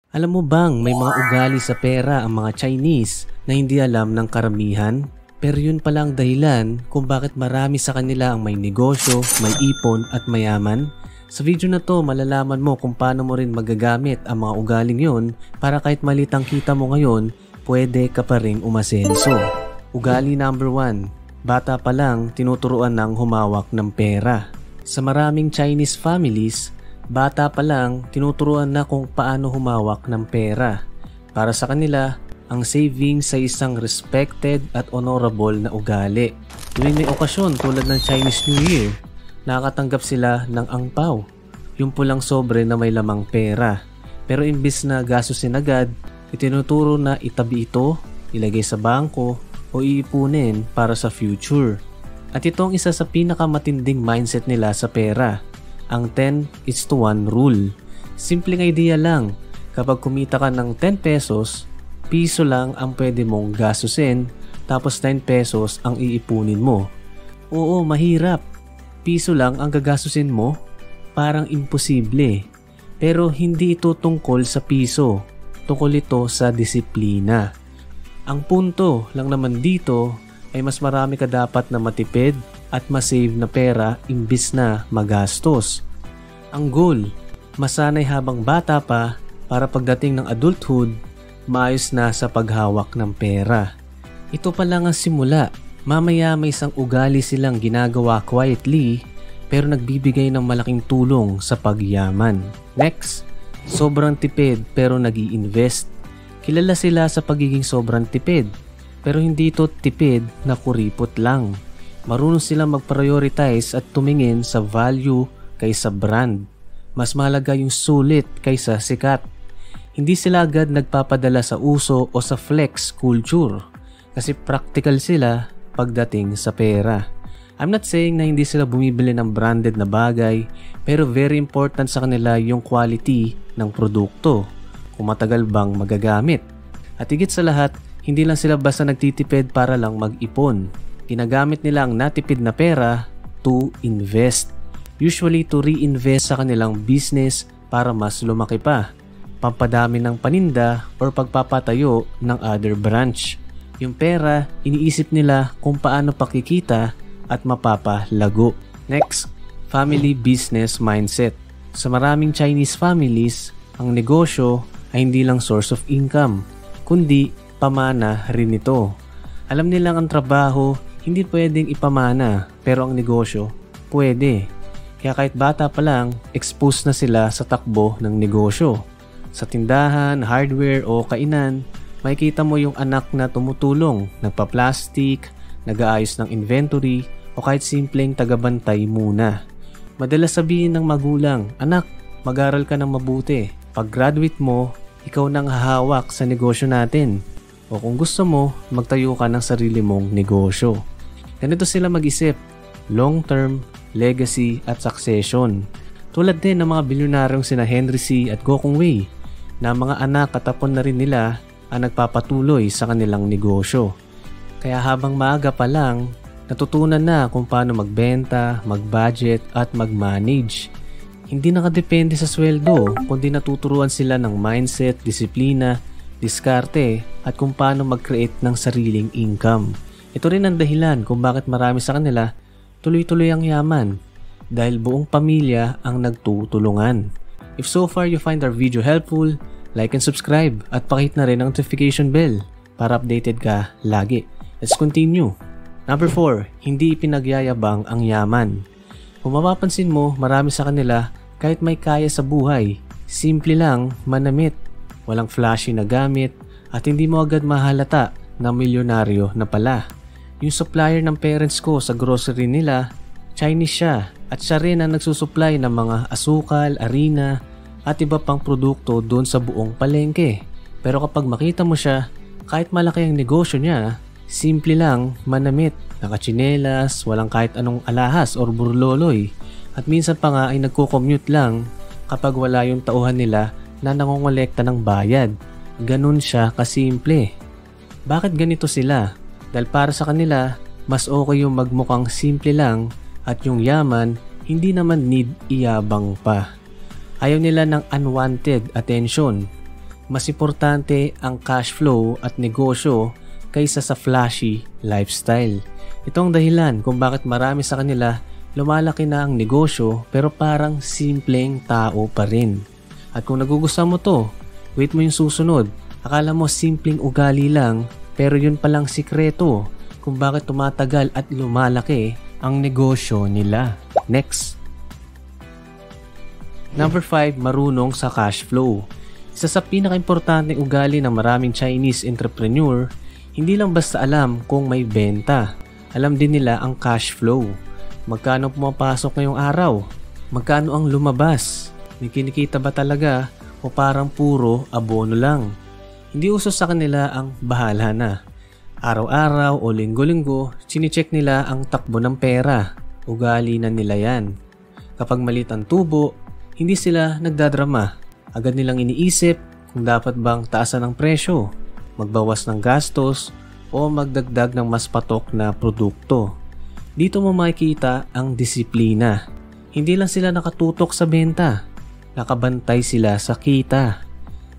Alam mo bang may mga ugali sa pera ang mga Chinese na hindi alam ng karamihan? Pero yun pala ang dahilan kung bakit marami sa kanila ang may negosyo, may ipon at mayaman. Sa video na to, malalaman mo kung paano mo rin magagamit ang mga ugaling yun para kahit maliit ang kita mo ngayon, pwede ka pa rin umasenso. Ugali number 1. Bata pa lang tinuturuan ng humawak ng pera. Sa maraming Chinese families, bata pa lang tinuturuan na kung paano humawak ng pera. Para sa kanila, ang saving sa isang respected at honorable na ugali. Tuwing may okasyon tulad ng Chinese New Year, nakakatanggap sila ng angpaw, yung pulang sobre na may lamang pera. Pero imbis na gastusin agad, itinuturo na itabi ito, ilagay sa bangko o iipunin para sa future. At ito ang isa sa pinakamatinding mindset nila sa pera, ang 10:1 rule. Simpleng idea lang, kapag kumita ka ng 10 pesos, piso lang ang pwede mong gastusin, tapos 10 pesos ang iipunin mo. Oo, mahirap. Piso lang ang gagastusin mo? Parang imposible. Pero hindi ito tungkol sa piso. Tungkol ito sa disiplina. Ang punto lang naman dito ay mas marami ka dapat na matipid at masave na pera imbis na magastos. Ang goal, masanay habang bata pa para pagdating ng adulthood, maayos na sa paghawak ng pera. Ito pa lang ang simula. Mamaya may isang ugali silang ginagawa quietly pero nagbibigay ng malaking tulong sa pagyaman. Next, sobrang tipid pero nag-i-invest. Kilala sila sa pagiging sobrang tipid pero hindi ito tipid na kuripot lang. Marunong silang mag-prioritize at tumingin sa value kaysa brand. Mas mahalaga yung sulit kaysa sikat. Hindi sila agad nagpapadala sa uso o sa flex culture kasi practical sila pagdating sa pera. I'm not saying na hindi sila bumibili ng branded na bagay, pero very important sa kanila yung quality ng produkto, kung matagal bang magagamit. At higit sa lahat, hindi lang sila basta nagtitipid para lang mag-ipon. Ginagamit nila ang natipid na pera to invest. Usually to reinvest sa kanilang business para mas lumaki pa, pampadami ng paninda or pagpapatayo ng other branch. Yung pera, iniisip nila kung paano pakikita at mapapalago. Next, family business mindset. Sa maraming Chinese families, ang negosyo ay hindi lang source of income, kundi pamana rin ito. Alam nilang ang trabaho hindi pwedeng ipamana, pero ang negosyo pwede. Kaya kahit bata pa lang, exposed na sila sa takbo ng negosyo. Sa tindahan, hardware o kainan, makikita mo yung anak na tumutulong, nagpa-plastic, nag-aayos ng inventory o kahit simpleng tagabantay muna. Madalas sabihin ng magulang, anak, mag-aral ka ng mabuti. Pag graduate mo, ikaw nang hahawak sa negosyo natin. O kung gusto mo, magtayo ka ng sarili mong negosyo. Ganito sila mag-isip, long-term, legacy at succession. Tulad din ng mga bilyonaryong sina Henry C. at Gokong Wei, na mga anak katapon na rin nila ang nagpapatuloy sa kanilang negosyo. Kaya habang maaga pa lang, natutunan na kung paano magbenta, mag-budget at mag-manage. Hindi nakadepende sa sweldo, kundi natuturuan sila ng mindset, disiplina, diskarte at kung paano mag-create ng sariling income. Ito rin ang dahilan kung bakit marami sa kanila tuloy-tuloy ang yaman dahil buong pamilya ang nagtutulungan. If so far you find our video helpful, like and subscribe at pakihit na rin ang notification bell para updated ka lagi. Let's continue. Number 4, hindi ipinagyayabang ang yaman. Kung mapapansin mo, marami sa kanila kahit may kaya sa buhay, simple lang, manamit, walang flashy na gamit at hindi mo agad mahalata na milyonaryo na pala. Yung supplier ng parents ko sa grocery nila, Chinese siya at siya rin ang nagsusupply ng mga asukal, harina at iba pang produkto doon sa buong palengke. Pero kapag makita mo siya, kahit malaki ang negosyo niya, simple lang, manamit, nakatsinelas, walang kahit anong alahas or burloloy. At minsan pa nga ay nagko-commute lang kapag wala yung tauhan nila na nangongolekta ng bayad. Ganun siya kasimple. Bakit ganito sila? Dahil para sa kanila, mas okay yung magmukhang simple lang at yung yaman hindi naman need iyabang pa. Ayaw nila ng unwanted attention. mas importante ang cash flow at negosyo kaysa sa flashy lifestyle. Ito ang dahilan kung bakit marami sa kanila lumalaki na ang negosyo pero parang simpleng tao pa rin. At kung nagugustuhan mo to, wait mo yung susunod. Akala mo simpleng ugali lang pero yun palang sikreto kung bakit tumatagal at lumalaki ang negosyo nila. Next. Number 5, marunong sa cash flow. Isa sa pinaka-importanteng ugali ng maraming Chinese entrepreneur, hindi lang basta alam kung may benta. Alam din nila ang cash flow. Magkano pumapasok ngayong araw? Magkano ang lumabas? May kinikita ba talaga o parang puro abono lang? Hindi uso sa kanila ang bahala na. Araw-araw o linggo-linggo, sinicheck nila ang takbo ng pera. Ugali na nila yan. Kapag malit ang tubo, hindi sila nagdadrama. Agad nilang iniisip kung dapat bang taasan ang presyo, magbawas ng gastos, o magdagdag ng mas patok na produkto. Dito mo makikita ang disiplina. Hindi lang sila nakatutok sa benta, nakabantay sila sa kita.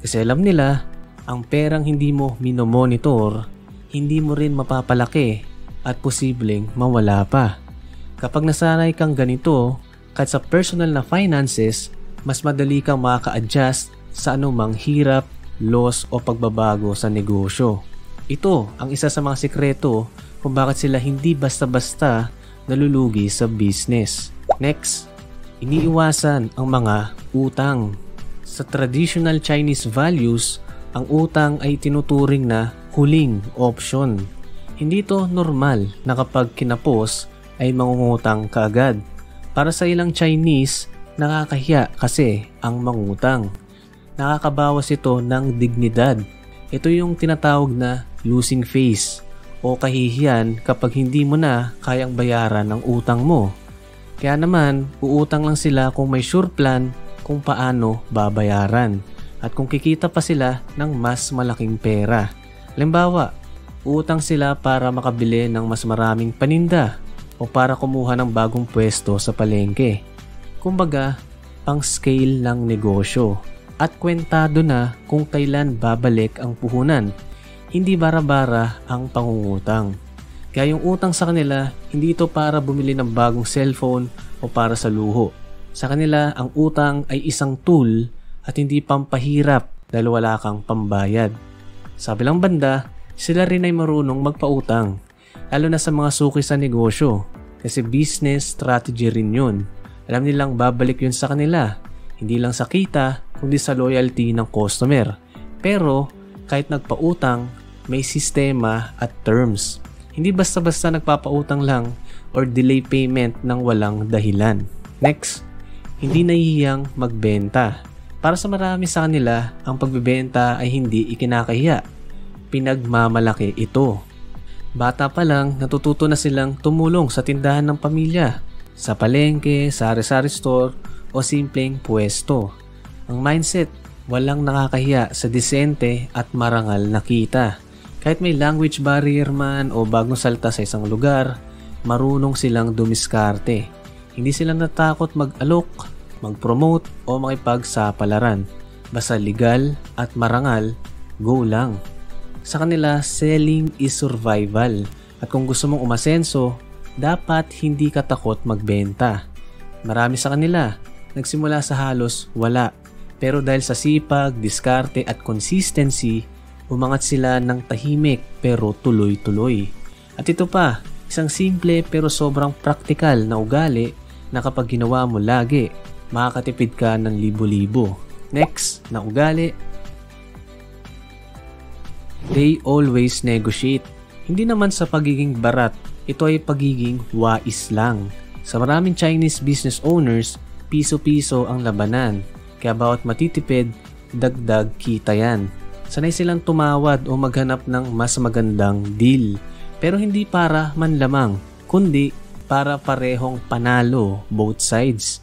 Kasi alam nila, ang perang hindi mo minomonitor, hindi mo rin mapapalaki at posibleng mawala pa. Kapag nasanay kang ganito, kahit sa personal na finances, mas madali kang makaka-adjust sa anumang hirap, loss o pagbabago sa negosyo. Ito ang isa sa mga sikreto kung bakit sila hindi basta-basta nalulugi sa business. Next, iniiwasan ang mga utang. Sa traditional Chinese values, ang utang ay tinuturing na huling option. Hindi ito normal na kapag kinapos ay mangungutang kaagad. Para sa ilang Chinese, nakakahiya kasi ang mangutang. Nakakabawas ito ng dignidad. Ito yung tinatawag na losing face o kahihiyan kapag hindi mo na kayang bayaran ng utang mo. Kaya naman, uutang lang sila kung may sure plan kung paano babayaran at kung kikita pa sila ng mas malaking pera. Halimbawa, uutang sila para makabili ng mas maraming paninda o para kumuha ng bagong pwesto sa palengke. Kumbaga, pang scale ng negosyo at kwentado na kung kailan babalik ang puhunan. Hindi bara-bara ang pangungutang. Kaya yung utang sa kanila, hindi ito para bumili ng bagong cellphone o para sa luho. Sa kanila, ang utang ay isang tool at hindi pampahirap dahil wala kang pambayad. Sa bilang banda, sila rin ay marunong magpautang, lalo na sa mga suki sa negosyo kasi business strategy rin yun. Alam nilang babalik yun sa kanila, hindi lang sa kita kundi sa loyalty ng customer. Pero kahit nagpautang, may sistema at terms. Hindi basta-basta nagpapautang lang or delay payment ng walang dahilan. Next, hindi nahihiyang magbenta. Para sa marami sa kanila, ang pagbebenta ay hindi ikinakahiya. Pinagmamalaki ito. Bata pa lang, natututo na silang tumulong sa tindahan ng pamilya, sa palengke, sa sari-sari store o simpleng pwesto. Ang mindset, walang nakakahiya sa disente at marangal na kita. Kahit may language barrier man o bagong salta sa isang lugar, marunong silang dumiskarte. Hindi sila natakot mag-alok, mag-promote o makipagsapalaran. Basta legal at marangal, go lang. Sa kanila, selling is survival. At kung gusto mong umasenso, dapat hindi ka takot magbenta. Marami sa kanila, nagsimula sa halos wala. Pero dahil sa sipag, diskarte at consistency, umangat sila ng tahimik pero tuloy-tuloy. At ito pa, isang simple pero sobrang praktikal na ugali na kapag ginawa mo lagi, makakatipid ka ng libo-libo. Next na ugali, they always negotiate. Hindi naman sa pagiging barat, ito ay pagiging wais lang. Sa maraming Chinese business owners, piso-piso ang labanan. Kaya bawat matitipid, dagdag kita yan. Sanay silang tumawad o maghanap ng mas magandang deal. Pero hindi para manlamang, kundi para parehong panalo, both sides.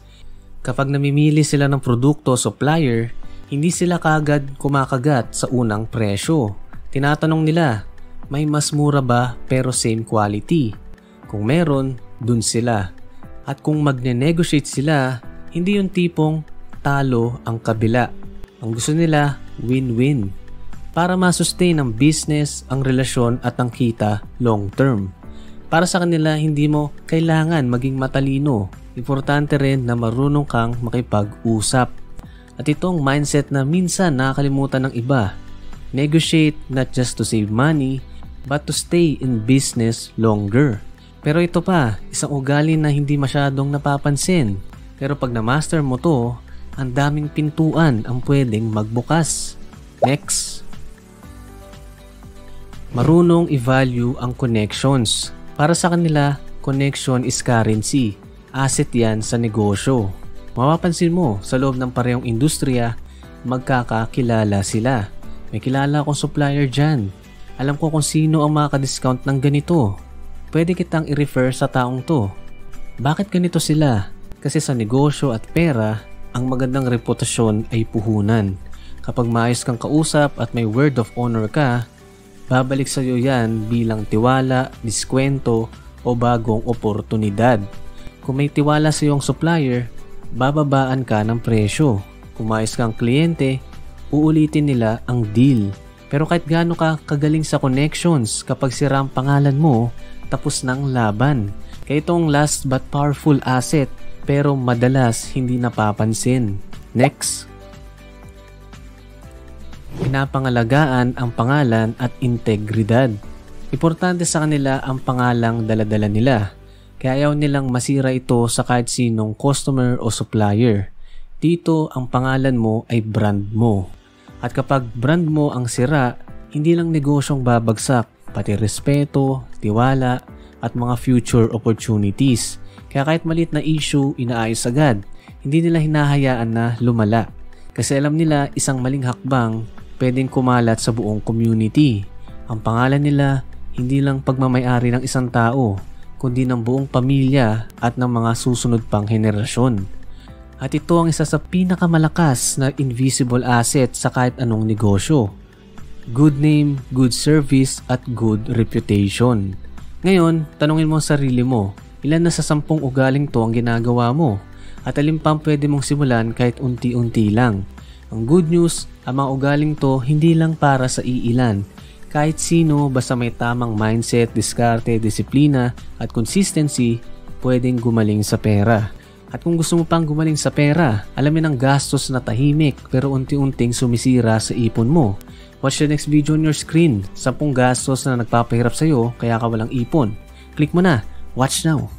Kapag namimili sila ng produkto o supplier, hindi sila kagad kumakagat sa unang presyo. Tinatanong nila, may mas mura ba pero same quality? Kung meron, dun sila. At kung magne-negotiate sila, hindi yung tipong talo ang kabila. Ang gusto nila, win-win. Para masustain ang business, ang relasyon at ang kita long term. Para sa kanila, hindi mo kailangan maging matalino. Importante rin na marunong kang makipag-usap. At itong mindset na minsan nakakalimutan ng iba. Negotiate not just to save money, but to stay in business longer. Pero ito pa, isang ugali na hindi masyadong napapansin. Pero pag na-master mo to, ang daming pintuan ang pwedeng magbukas. Next. Marunong i-value ang connections. Para sa kanila, connection is currency. Asset yan sa negosyo. Mapapansin mo, sa loob ng parehong industriya, magkakakilala sila. May kilala akong supplier dyan. Alam ko kung sino ang makaka-discount ng ganito. Pwede kitang i-refer sa taong to. Bakit ganito sila? Kasi sa negosyo at pera, ang magandang reputasyon ay puhunan. Kapag maayos kang kausap at may word of honor ka, babalik sa iyo yan bilang tiwala, diskwento o bagong oportunidad. Kung may tiwala sa iyong supplier, bababaan ka ng presyo. Kung maayos kang kliyente, uulitin nila ang deal. Pero kahit gaano ka kagaling sa connections, kapag sira ang pangalan mo, tapos ng laban. Kaya itong last but powerful asset, pero madalas hindi napapansin. Next. Pinapangalagaan ang pangalan at integridad. Importante sa kanila ang pangalang daladala nila. Kaya ayaw nilang masira ito sa kahit sinong customer o supplier. Dito, ang pangalan mo ay brand mo. At kapag brand mo ang sira, hindi lang negosyong babagsak, pati respeto, tiwala, at mga future opportunities. Kaya kahit maliit na issue, inaayos agad. Hindi nila hinahayaan na lumala. Kasi alam nila isang maling hakbang pwedeng kumalat sa buong community. Ang pangalan nila, hindi lang pagmamayari ng isang tao, kundi ng buong pamilya at ng mga susunod pang henerasyon. At ito ang isa sa pinakamalakas na invisible asset sa kahit anong negosyo. Good name, good service, at good reputation. Ngayon, tanungin mo ang sarili mo, ilan na sa 10 ugaling to ang ginagawa mo? At alin pang pwede mong simulan kahit unti-unti lang? Ang good news, ang mga ugaling to hindi lang para sa iilan. Kahit sino, basta may tamang mindset, diskarte, disiplina, at consistency, pwedeng gumaling sa pera. At kung gusto mo pang gumaling sa pera, alamin ang gastos na tahimik pero unti-unting sumisira sa ipon mo. Watch the next video on your screen. 10 gastos na nagpapahirap sa'yo kaya ka walang ipon. Click mo na. Watch now.